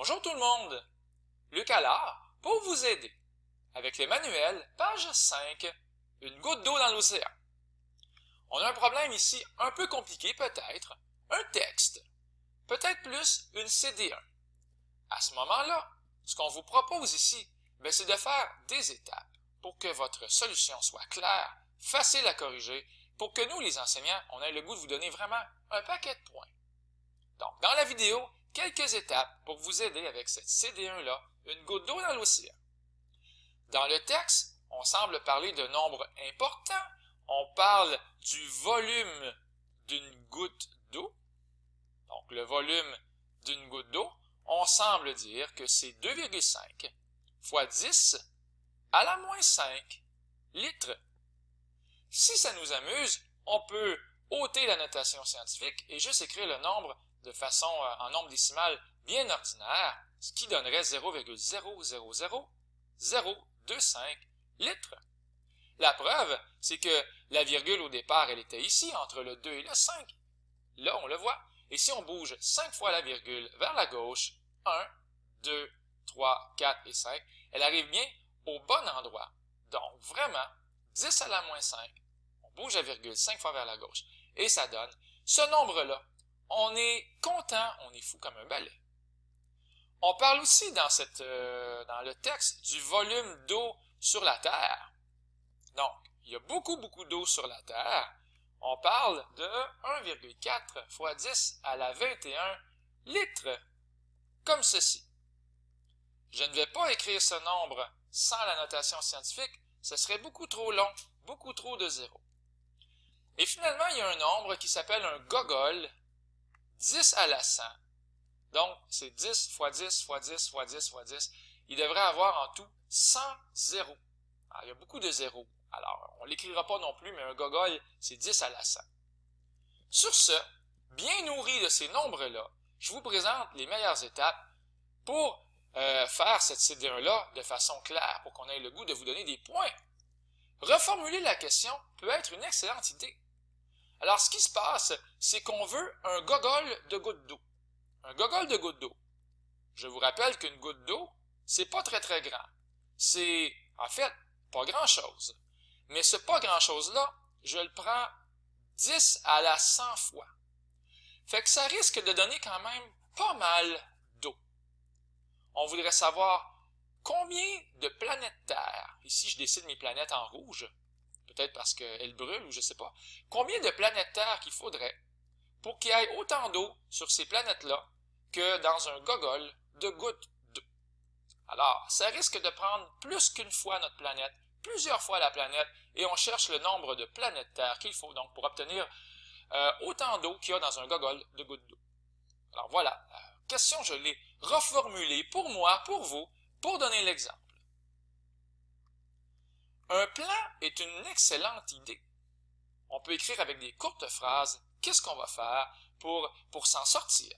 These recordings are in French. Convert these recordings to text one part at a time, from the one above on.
Bonjour tout le monde! Luc Allard pour vous aider avec le manuel, page 5, une goutte d'eau dans l'océan. On a un problème ici un peu compliqué peut-être, un texte, peut-être plus une CD1. À ce moment-là, ce qu'on vous propose ici, c'est de faire des étapes pour que votre solution soit claire, facile à corriger, pour que nous, les enseignants, on ait le goût de vous donner vraiment un paquet de points. Donc, dans la vidéo, quelques étapes pour vous aider avec cette CD1-là, une goutte d'eau dans l'océan. Dans le texte, on semble parler de nombres importants. On parle du volume d'une goutte d'eau. Donc, le volume d'une goutte d'eau, on semble dire que c'est 2,5 fois 10 à la moins 5 litres. Si ça nous amuse, on peut ôter la notation scientifique et juste écrire le nombre de façon en nombre décimal bien ordinaire, ce qui donnerait 0,0000025 litres. La preuve, c'est que la virgule au départ, elle était ici, entre le 2 et le 5. Là, on le voit. Et si on bouge 5 fois la virgule vers la gauche, 1, 2, 3, 4 et 5, elle arrive bien au bon endroit. Donc, vraiment, 10 à la moins 5, on bouge la virgule 5 fois vers la gauche. Et ça donne ce nombre-là. On est content, on est fou comme un balai. On parle aussi dans le texte du volume d'eau sur la Terre. Donc, il y a beaucoup d'eau sur la Terre. On parle de 1,4 fois 10 à la 21 litres, comme ceci. Je ne vais pas écrire ce nombre sans la notation scientifique, ce serait beaucoup trop long, beaucoup trop de zéros. Et finalement, il y a un nombre qui s'appelle un gogol, 10 à la 100. Donc, c'est 10 fois 10 fois 10 fois 10 fois 10. Il devrait avoir en tout 100 zéros. Alors, il y a beaucoup de zéros. Alors, on ne l'écrira pas non plus, mais un gogol, c'est 10 à la 100. Sur ce, bien nourri de ces nombres-là, je vous présente les meilleures étapes pour faire cette CD1-là de façon claire, pour qu'on ait le goût de vous donner des points. Reformuler la question peut être une excellente idée. Alors, ce qui se passe, c'est qu'on veut un gogol de goutte d'eau. Un gogol de goutte d'eau. Je vous rappelle qu'une goutte d'eau, c'est pas très grand. C'est, en fait, pas grand-chose. Mais ce pas grand-chose-là, je le prends 10 à la 100 fois. Fait que ça risque de donner quand même pas mal d'eau. On voudrait savoir combien de planètes Terre, ici je décide mes planètes en rouge, peut-être parce qu'elles brûlent ou je sais pas, combien de planètes Terre qu'il faudrait pour qu'il y ait autant d'eau sur ces planètes-là que dans un gogol de gouttes d'eau. Alors, ça risque de prendre plus qu'une fois notre planète, plusieurs fois la planète, et on cherche le nombre de planètes Terre qu'il faut donc pour obtenir autant d'eau qu'il y a dans un gogol de gouttes d'eau. Alors voilà, la question je l'ai reformulée pour moi, pour vous, pour donner l'exemple. Un plan est une excellente idée. On peut écrire avec des courtes phrases qu'est-ce qu'on va faire pour s'en sortir.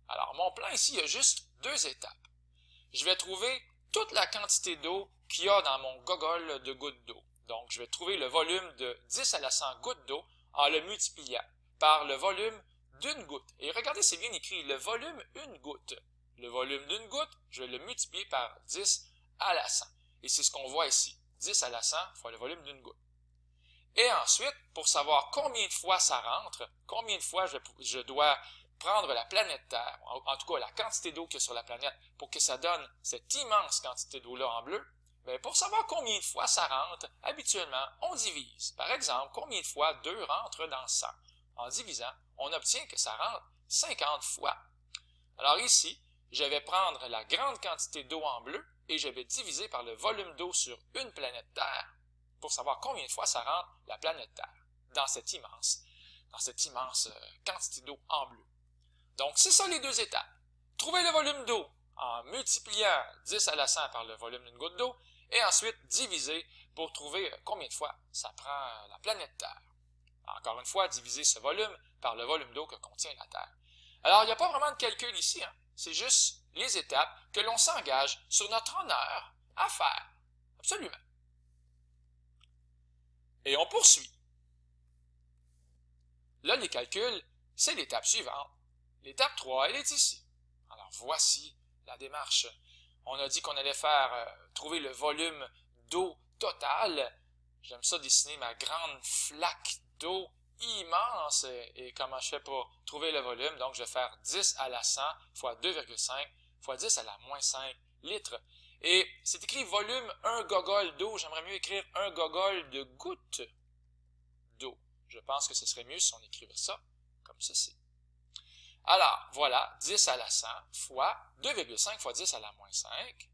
Alors, mon plan ici, il y a juste 2 étapes. Je vais trouver toute la quantité d'eau qu'il y a dans mon gogol de gouttes d'eau. Donc, je vais trouver le volume de 10 à la 100 gouttes d'eau en le multipliant par le volume d'une goutte. Et regardez, c'est bien écrit, le volume une goutte. Le volume d'une goutte, je vais le multiplier par 10 à la 100. Et c'est ce qu'on voit ici, 10 à la 100 fois le volume d'une goutte. Et ensuite, pour savoir combien de fois ça rentre, combien de fois je dois prendre la planète Terre, en tout cas la quantité d'eau qu'il y a sur la planète, pour que ça donne cette immense quantité d'eau-là en bleu, pour savoir combien de fois ça rentre, habituellement, on divise. Par exemple, combien de fois 2 rentrent dans 100? En divisant, on obtient que ça rentre 50 fois. Alors ici, je vais prendre la grande quantité d'eau en bleu et je vais diviser par le volume d'eau sur une planète Terre pour savoir combien de fois ça rentre la planète Terre dans cette immense quantité d'eau en bleu. Donc, c'est ça les 2 étapes. Trouver le volume d'eau en multipliant 10 à la 100 par le volume d'une goutte d'eau et ensuite diviser pour trouver combien de fois ça prend la planète Terre. Encore une fois, diviser ce volume par le volume d'eau que contient la Terre. Alors, il n'y a pas vraiment de calcul ici, c'est juste les étapes que l'on s'engage sur notre honneur à faire. Absolument. Et on poursuit. Là, les calculs, c'est l'étape suivante. L'étape 3, elle est ici. Alors, voici la démarche. On a dit qu'on allait trouver le volume d'eau total. J'aime ça dessiner ma grande flaque d'eau immense. Et comment je fais pour trouver le volume? Donc, je vais faire 10 à la 100 fois 2,5 fois 10 à la moins 5 litres. Et c'est écrit volume 1 gogol d'eau. J'aimerais mieux écrire 1 gogol de gouttes d'eau. Je pense que ce serait mieux si on écrivait ça comme ceci. Alors, voilà, 10 à la 100 fois 2,5 fois 10 à la moins 5.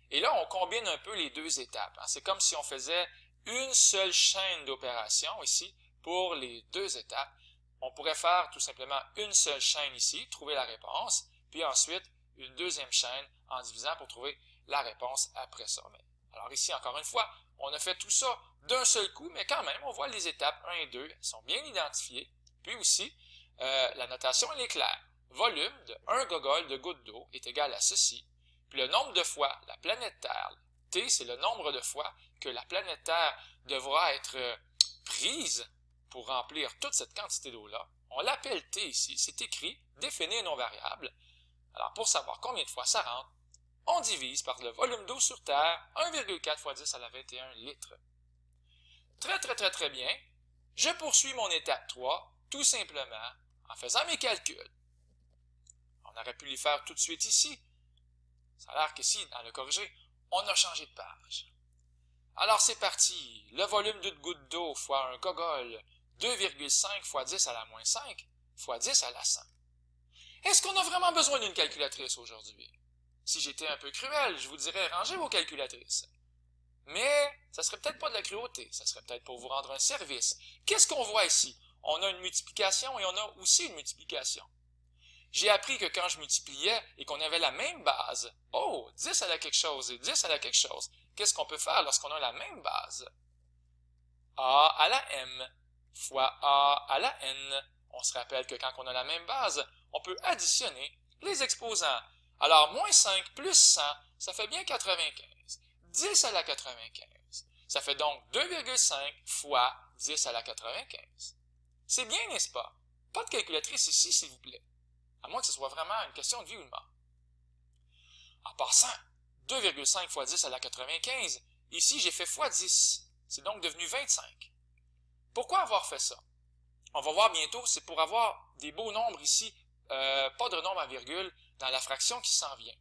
Et là, on combine un peu les deux étapes. C'est comme si on faisait une seule chaîne d'opération ici pour les deux étapes. On pourrait faire tout simplement une seule chaîne ici, trouver la réponse, puis ensuite une deuxième chaîne en divisant pour trouver la réponse après ça. Alors ici, encore une fois, on a fait tout ça d'un seul coup, mais quand même, on voit les étapes 1 et 2, elles sont bien identifiées. Puis aussi, la notation, elle est claire. Volume de 1 gogol de gouttes d'eau est égal à ceci. Puis le nombre de fois la planète Terre, T, c'est le nombre de fois que la planète Terre devra être prise pour remplir toute cette quantité d'eau-là. On l'appelle T ici, c'est écrit, définir une non variable. Alors pour savoir combien de fois ça rentre, on divise par le volume d'eau sur Terre, 1,4 fois 10 à la 21 litres. Très bien. Je poursuis mon étape 3, tout simplement, en faisant mes calculs. On aurait pu les faire tout de suite ici. Ça a l'air qu'ici, dans le corrigé, on a changé de page. Alors c'est parti. Le volume d'une goutte d'eau fois un gogol, 2,5 fois 10 à la moins 5 fois 10 à la 100. Est-ce qu'on a vraiment besoin d'une calculatrice aujourd'hui? Si j'étais un peu cruel, je vous dirais rangez vos calculatrices. Mais ça serait peut-être pas de la cruauté, ça serait peut-être pour vous rendre un service. Qu'est-ce qu'on voit ici? On a une multiplication et on a aussi une multiplication. J'ai appris que quand je multipliais et qu'on avait la même base, 10 à la quelque chose et 10 à la quelque chose, qu'est-ce qu'on peut faire lorsqu'on a la même base? A à la m fois A à la n. On se rappelle que quand on a la même base, on peut additionner les exposants. Alors, moins 5 plus 100, ça fait bien 95. 10 à la 95. Ça fait donc 2,5 fois 10 à la 95. C'est bien, n'est-ce pas? Pas de calculatrice ici, s'il vous plaît. À moins que ce soit vraiment une question de vie ou de mort. En passant, 2,5 fois 10 à la 95, ici j'ai fait fois 10. C'est donc devenu 25. Pourquoi avoir fait ça? On va voir bientôt, c'est pour avoir des beaux nombres ici, pas de nombre à virgule, dans la fraction qui s'en vient.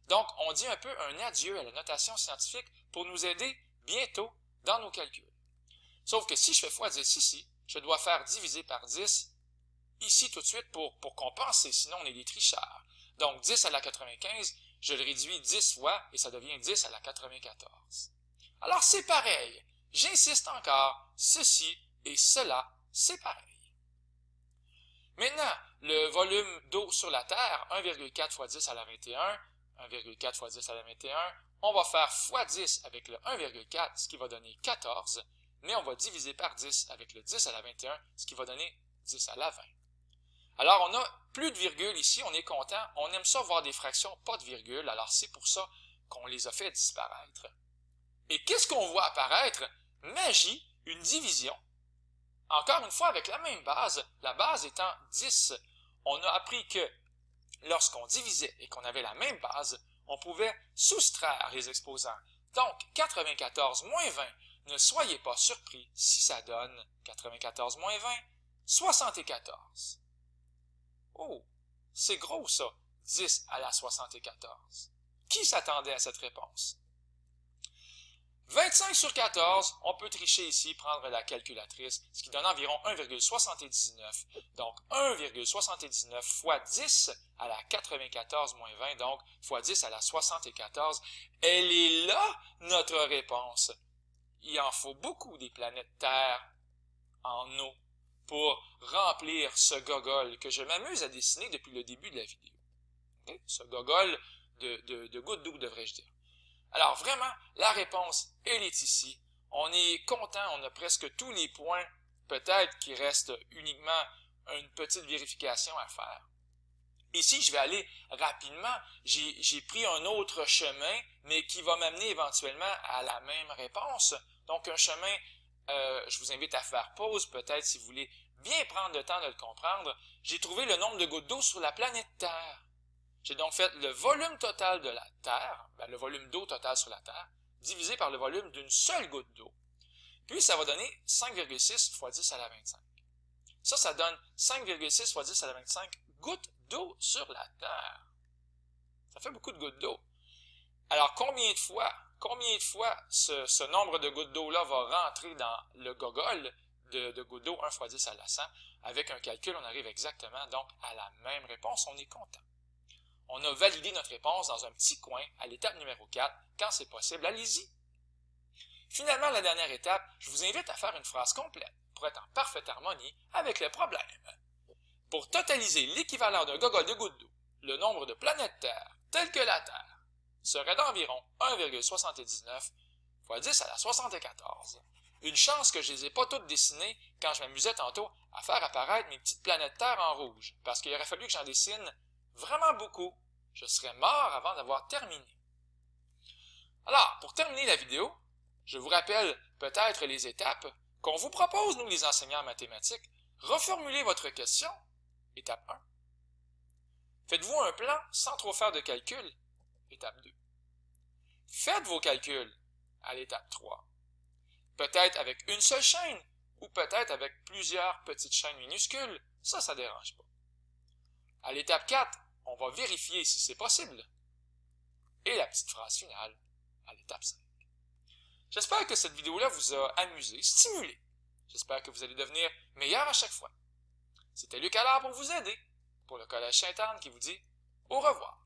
Donc, on dit un peu un adieu à la notation scientifique pour nous aider bientôt dans nos calculs. Sauf que si je fais fois 10 ici, je dois faire diviser par 10 ici tout de suite pour compenser, sinon on est des tricheurs. Donc 10 à la 95, je le réduis 10 fois et ça devient 10 à la 94. Alors c'est pareil, j'insiste encore, ceci et cela, c'est pareil. Maintenant, le volume d'eau sur la Terre, 1,4 fois 10 à la 21, 1,4 fois 10 à la 21, on va faire fois 10 avec le 1,4, ce qui va donner 14, mais on va diviser par 10 avec le 10 à la 21, ce qui va donner 10 à la 20. Alors, on a plus de virgules ici, on est content, on aime ça voir des fractions pas de virgule, alors c'est pour ça qu'on les a fait disparaître. Et qu'est-ce qu'on voit apparaître? Magie, une division. Encore une fois, avec la même base, la base étant 10, on a appris que lorsqu'on divisait et qu'on avait la même base, on pouvait soustraire les exposants. Donc, 94 moins 20, ne soyez pas surpris si ça donne 94 moins 20, 74. Oh, c'est gros ça, 10 à la 74. Qui s'attendait à cette réponse? 25 sur 14, on peut tricher ici, prendre la calculatrice, ce qui donne environ 1,79. Donc 1,79 fois 10 à la 94 moins 20, donc fois 10 à la 74. Elle est là, notre réponse. Il en faut beaucoup des planètes Terre en eau pour remplir ce gogol que je m'amuse à dessiner depuis le début de la vidéo. Okay? Ce gogol de gouttes d'eau, devrais-je dire. Alors vraiment, la réponse, elle est ici. On est content, on a presque tous les points. Peut-être qu'il reste uniquement une petite vérification à faire. Ici, je vais aller rapidement. J'ai pris un autre chemin, mais qui va m'amener éventuellement à la même réponse. Donc un chemin, je vous invite à faire pause, peut-être si vous voulez bien prendre le temps de le comprendre. J'ai trouvé le nombre de gouttes d'eau sur la planète Terre. J'ai donc fait le volume total de la Terre, le volume d'eau total sur la Terre, divisé par le volume d'une seule goutte d'eau. Puis ça va donner 5,6 fois 10 à la 25. Ça donne 5,6 fois 10 à la 25 gouttes d'eau sur la Terre. Ça fait beaucoup de gouttes d'eau. Alors, combien de fois ce nombre de gouttes d'eau-là va rentrer dans le gogol de gouttes d'eau 1 fois 10 à la 100? Avec un calcul, on arrive exactement donc à la même réponse. On est content. On a validé notre réponse dans un petit coin à l'étape numéro 4. Quand c'est possible, allez-y. Finalement, la dernière étape, je vous invite à faire une phrase complète pour être en parfaite harmonie avec le problème. Pour totaliser l'équivalent d'un gogol de gouttes d'eau, le nombre de planètes Terre, telles que la Terre, serait d'environ 1,79 fois 10 à la 74. Une chance que je ne les ai pas toutes dessinées quand je m'amusais tantôt à faire apparaître mes petites planètes Terre en rouge, parce qu'il aurait fallu que j'en dessine vraiment beaucoup. Je serais mort avant d'avoir terminé. Alors, pour terminer la vidéo, je vous rappelle peut-être les étapes qu'on vous propose, nous les enseignants en mathématiques. Reformulez votre question. Étape 1. Faites-vous un plan sans trop faire de calcul. Étape 2. Faites vos calculs à l'étape 3. Peut-être avec une seule chaîne, ou peut-être avec plusieurs petites chaînes minuscules. Ça ne dérange pas. À l'étape 4, on va vérifier si c'est possible. Et la petite phrase finale à l'étape 5. J'espère que cette vidéo-là vous a amusé, stimulé. J'espère que vous allez devenir meilleur à chaque fois. C'était Luc Allard pour vous aider, pour le Collège Sainte-Anne qui vous dit au revoir.